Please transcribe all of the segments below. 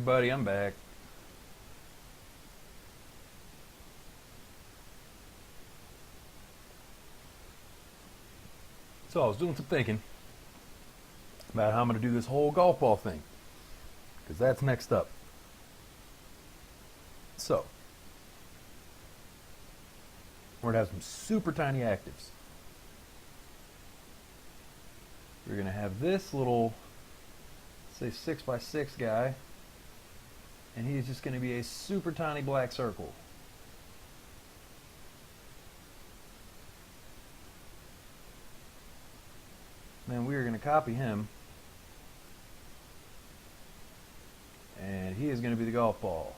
everybody, I'm back. So I was doing some thinking about how I'm going to do this whole golf ball thing, because that's next up. So we're going to have some super tiny actives. We're going to have this little, say 6x6 guy, and he's just going to be a super tiny black circle. Then we are going to copy him, and he is going to be the golf ball.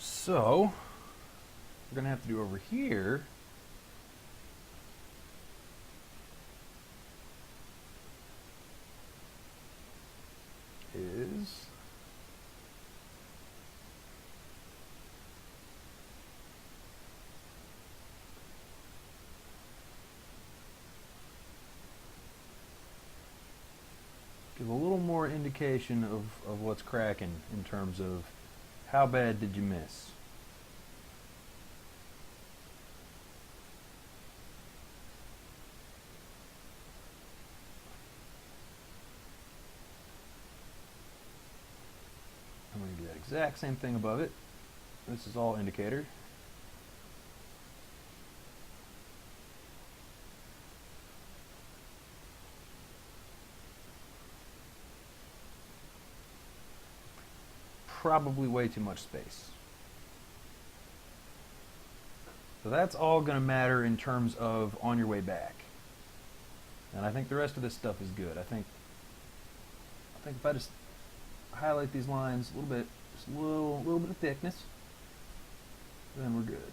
So we're going to have to do over here is give a little more indication of what's cracking in terms of how bad did you miss. I'm going to do that exact same thing above it. This is all indicator. Probably way too much space. So that's all going to matter in terms of on your way back. And I think the rest of this stuff is good. I think if I just highlight these lines a little bit, just a little bit of thickness, then we're good.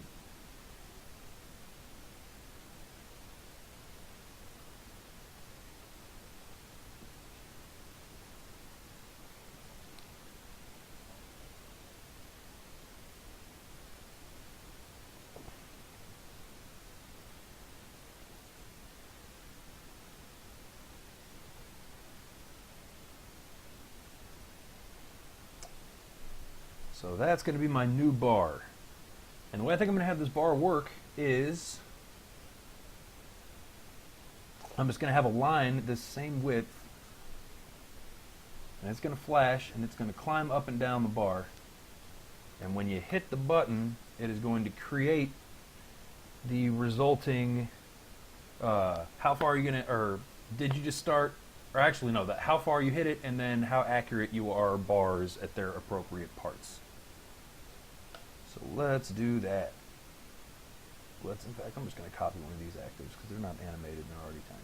So that's going to be my new bar. And the way I think I'm going to have this bar work is I'm just going to have a line this same width, and it's going to flash, and it's going to climb up and down the bar. And when you hit the button, it is going to create the resulting how far are you going to, or did you just start, or actually no, that how far you hit it, and then how accurate you are bars at their appropriate parts. So let's do that. In fact, I'm just going to copy one of these actives because they're not animated and they're already tiny.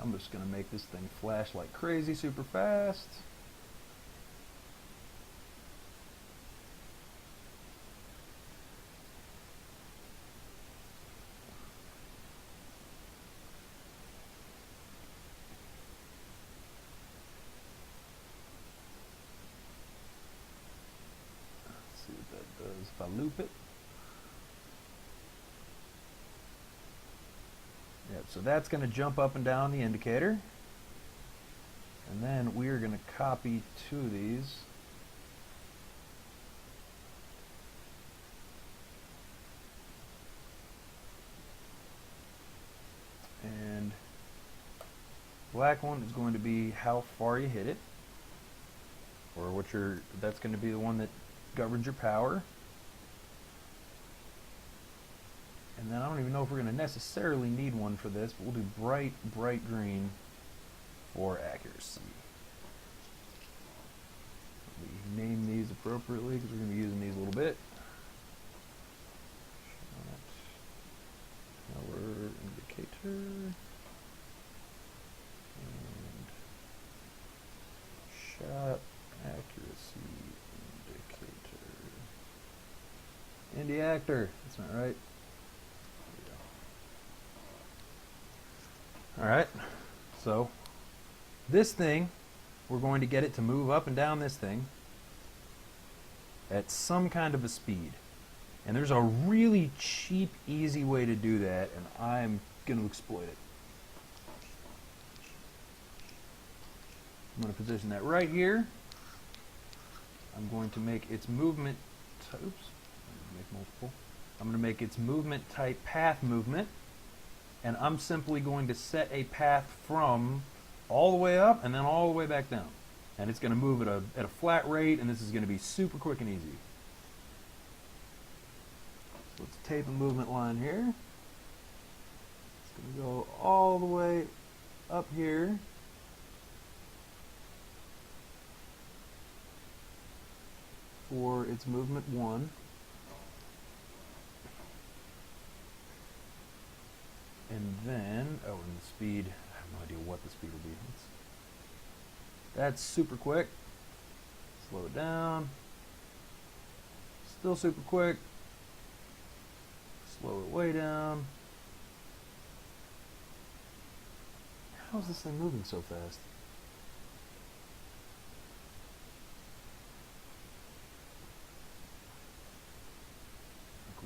I'm just going to make this thing flash like crazy super fast. Let's see what that does if I loop it. Yep, so that's going to jump up and down the indicator. And then we are going to copy two of these. And black one is going to be how far you hit it, or that's going to be the one that governs your power. And then I don't even know if we're going to necessarily need one for this, but we'll do bright green for accuracy. We name these appropriately because we're going to be using these a little bit. Power indicator. And shot accuracy indicator. Indie actor, that's not right. Alright, so this thing, we're going to get it to move up and down this thing at some kind of a speed. And there's a really cheap, easy way to do that, and I'm going to exploit it. I'm going to position that right here. I'm going to make its movement, oops, make multiple. I'm going to make its movement type path movement, and I'm simply going to set a path from all the way up and then all the way back down. And it's going to move at a flat rate, and this is going to be super quick and easy. So let's tape a movement line here. It's going to go all the way up here. For its movement 1. And then, oh, and the speed, I have no idea what the speed will be. That's super quick. Slow it down. Still super quick. Slow it way down. How is this thing moving so fast?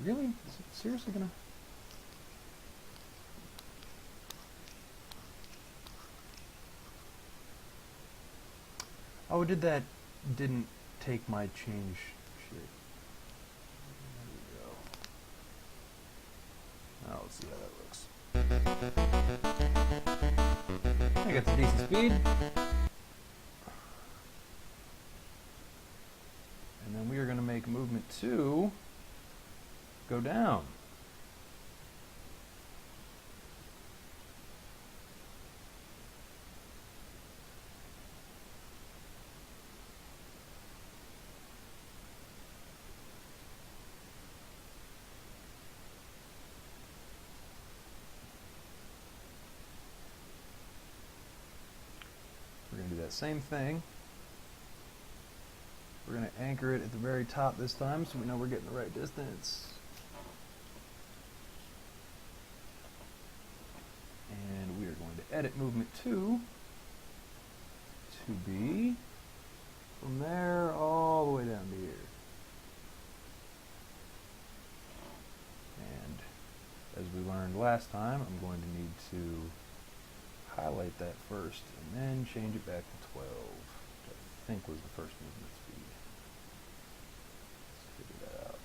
Really? Is it seriously gonna? Oh, didn't take my change shit. There we go. Now let's see how that looks. I got some decent speed. And then we are going to make movement 2 go down. We're going to do that same thing. We're going to anchor it at the very top this time so we know we're getting the right distance. And we are going to edit movement 2 to be from there all the way down to here. And as we learned last time, I'm going to need to highlight that first and then change it back to 12, which I think was the first movement speed. Let's figure that out.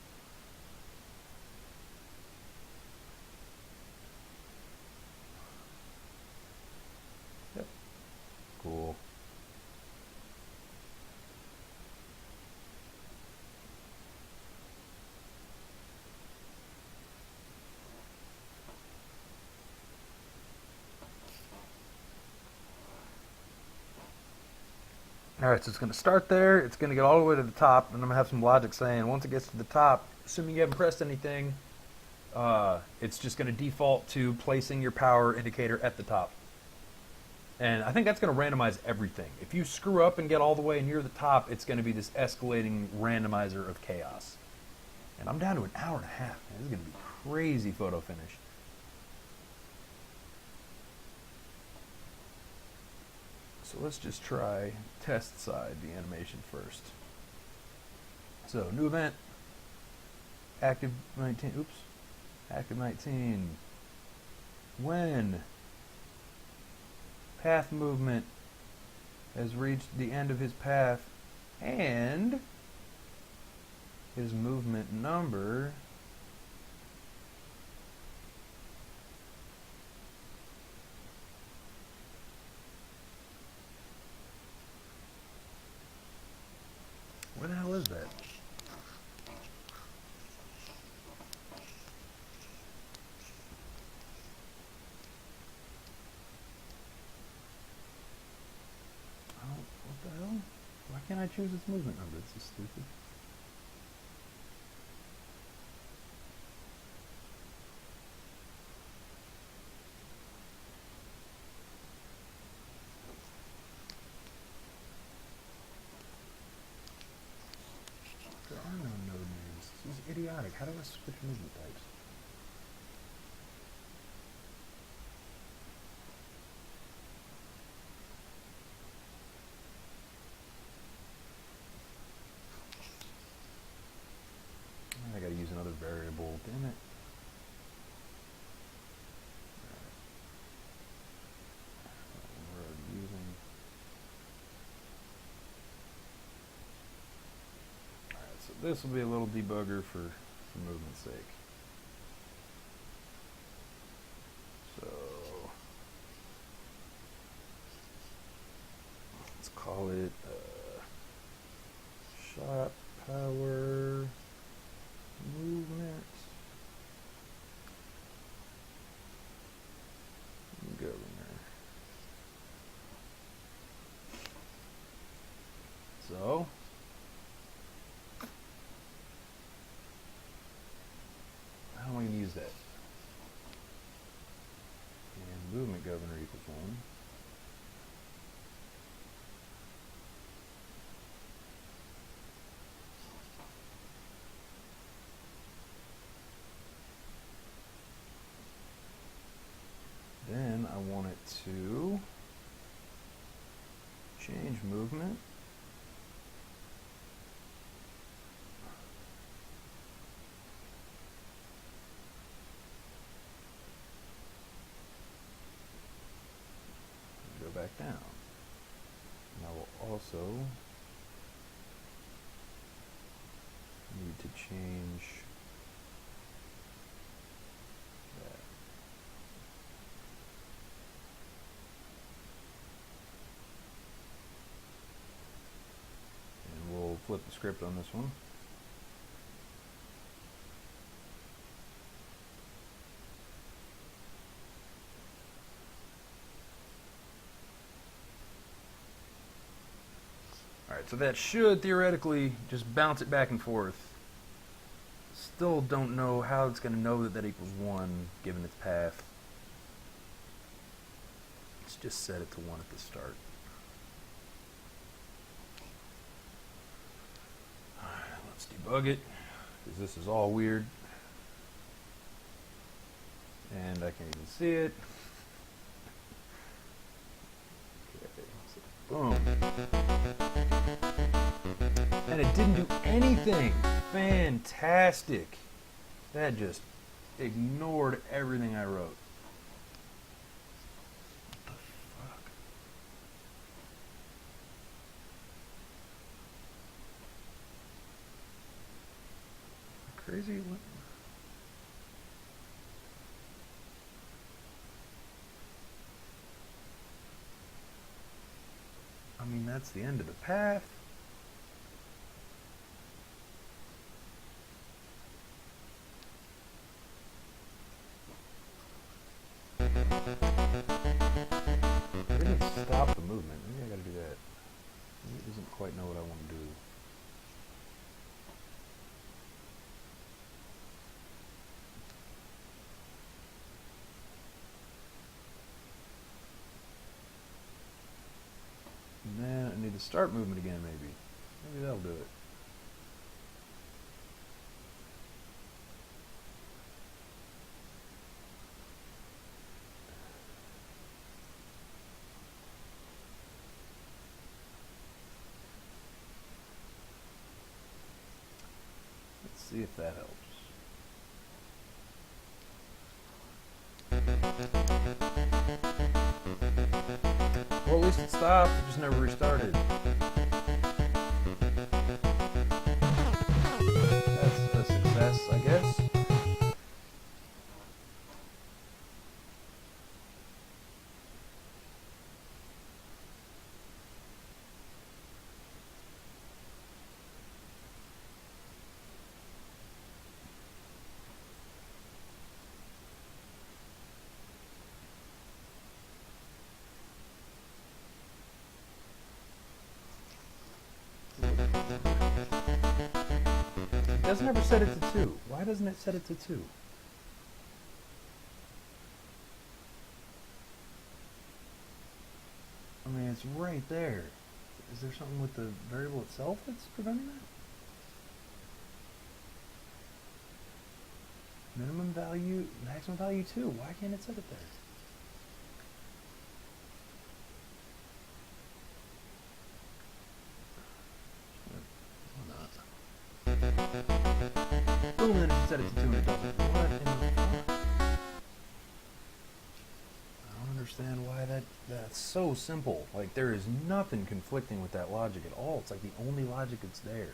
Yep. Cool. Alright, so it's going to start there, it's going to get all the way to the top, and I'm going to have some logic saying once it gets to the top, assuming you haven't pressed anything, it's just going to default to placing your power indicator at the top. And I think that's going to randomize everything. If you screw up and get all the way near the top, it's going to be this escalating randomizer of chaos. And I'm down to an hour and a half. Man. This is going to be crazy photo finish. So let's just try test side the animation first. So new event, active 19, oops, active 19. When path movement has reached the end of his path and his movement number where the hell is that? Oh, what the hell? Why can't I choose its movement number? It's so stupid. There are no node names. This is idiotic. How do I switch movement types? this will be a little debugger for movement's sake. So let's call it shot power movement governor. So how am I going to use that? And movement governor equals 1. Then I want it to change movement. Go back down. And I will also need to change that. And we'll flip the script on this one. Alright, so that should theoretically just bounce it back and forth. Still don't know how it's going to know that that equals 1 given its path. Let's just set it to 1 at the start. Alright, let's debug it, because this is all weird. And I can't even see it. Boom. And it didn't do anything. Fantastic. That just ignored everything I wrote. What the fuck? Crazy? What? I mean, that's the end of the path. I didn't stop the movement. Maybe I gotta do that. Maybe it doesn't quite know what I want to do. And then I need to start movement again, maybe. Maybe that'll do it. Let's see if that helps. Well, at least it stopped, it just never restarted. That's a success, I guess. It doesn't ever set it to 2. Why doesn't it set it to 2? I mean, it's right there. Is there something with the variable itself that's preventing that? Minimum value, maximum value 2. Why can't it set it there? Boom, then it set it to 2 and it doesn't. What in the fuck? I don't understand why that's so simple. Like, there is nothing conflicting with that logic at all. It's like the only logic that's there.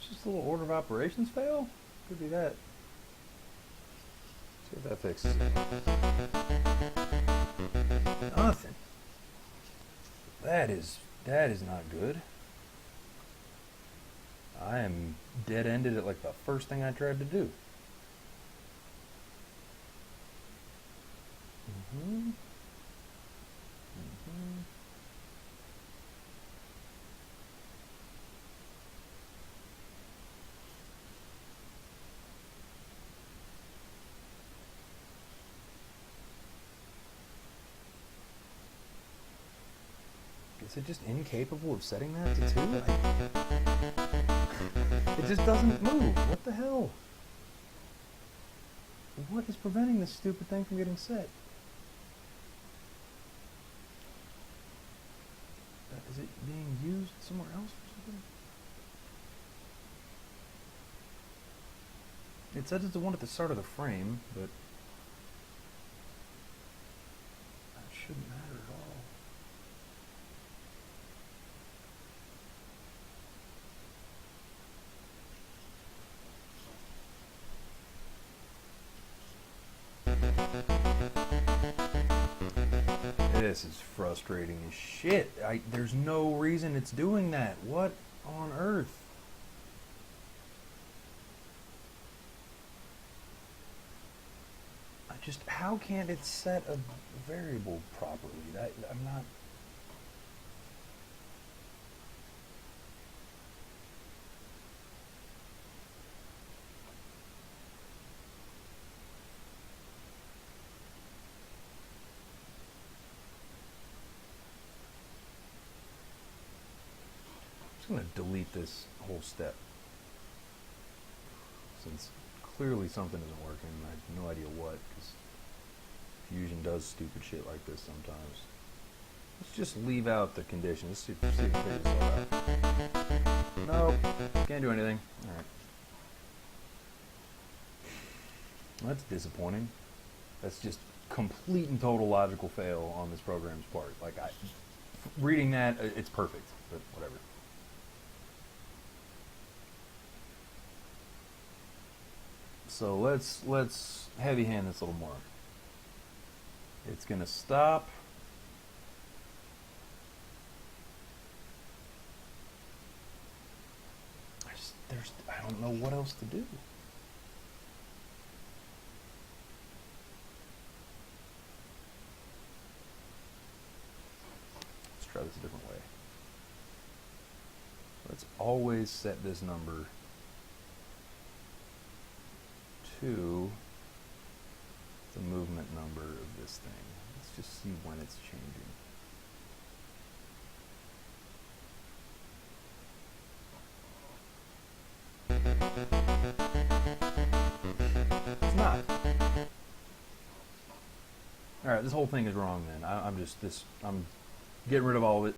just a little order of operations fail? Could be that. See if that fixes it. Nothing. That is not good. I am dead-ended at like the first thing I tried to do. Is it just incapable of setting that to 2? It just doesn't move. What the hell? What is preventing this stupid thing from getting set? Is it being used somewhere else or something? It says it's the one at the start of the frame, but that shouldn't matter at all. This is frustrating as shit. There's no reason it's doing that. What on earth? How can't it set a variable properly? I'm not... I'm going to delete this whole step, since clearly something isn't working. I have no idea what, because Fusion does stupid shit like this sometimes. Let's just leave out the condition. Let's see if it figures it out. Nope, can't do anything. Alright. That's disappointing. That's just complete and total logical fail on this program's part. Like, reading that, it's perfect, but whatever. So let's heavy hand this a little more. It's gonna stop. I don't know what else to do. Let's try this a different way. Let's always set this number to the movement number of this thing. Let's just see when it's changing. It's not. Alright, this whole thing is wrong then. I'm getting rid of all of it.